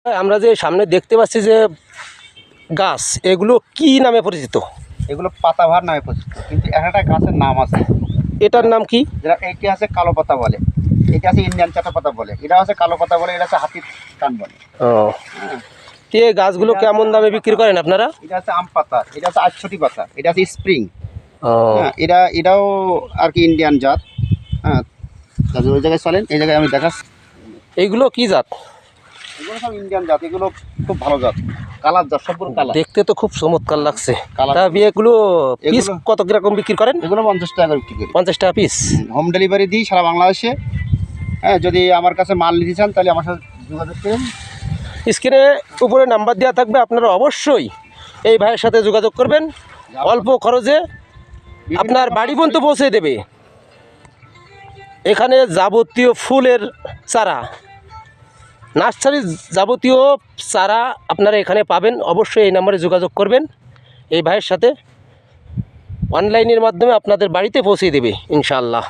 আমরা যে সামনে দেখতে পাচ্ছি যে গাছ, এগুলো কি নামে পরিচিত? এগুলো পাতাবাহার নামে পরিচিত, কিন্তু একটা গাছের নাম আছে। এটার নাম কি? যেটা এইটি আছে কালো পাতা বলে, এটা আছে ইন্ডিয়ান চাটা পাতা বলে, এটা আছে কালো পাতা বলে, এটা আছে হাতির কান বলে। ও, হ্যাঁ, তো এই গাছগুলো কেমন দামে বিক্রি করেন আপনারা? এটা আছে আম পাতা, এটা আছে আটছটি পাতা, এটা আছে স্প্রিং। ও, হ্যাঁ, এটাও আর কি ইন্ডিয়ান জাত। হ্যাঁ, তাহলে ওই জায়গায় চলেন, এই জায়গায় আমি দেখাচ্ছি। এইগুলো কি জাত? এগুলো সব ইন্ডিয়ান জাত, এগুলো খুব ভালো জাত, কালার জাত, সবগুলো কালার। দেখতে তো খুব চমৎকার লাগছে। কালার। তা এগুলো পিস কত কিরকম বিক্রি করেন? এগুলো 50 টাকা করে বিক্রি করি। 50 টাকা পিস। হোম ডেলিভারি দিই সারা বাংলাদেশে। হ্যাঁ, যদি আমার কাছে মাল নিতে চান তাহলে আমার সাথে যোগাযোগ করুন। স্ক্রিনে উপরে নাম্বার দেওয়া থাকবে, আপনারা অবশ্যই এই ভাইয়ের সাথে যোগাযোগ করবেন। অল্প খরচে আপনার বাড়ি পর্যন্ত পৌঁছে দেবে। এখানে যাবতীয় ফুলের চারা, নার্সারির যাবতীয় চারা আপনারা এখানে পাবেন। অবশ্যই এই নাম্বারে যোগাযোগ করবেন, এই ভাইয়ের সাথে অনলাইনের মাধ্যমে আপনাদের বাড়িতে পৌঁছে দেবে ইনশাআল্লাহ।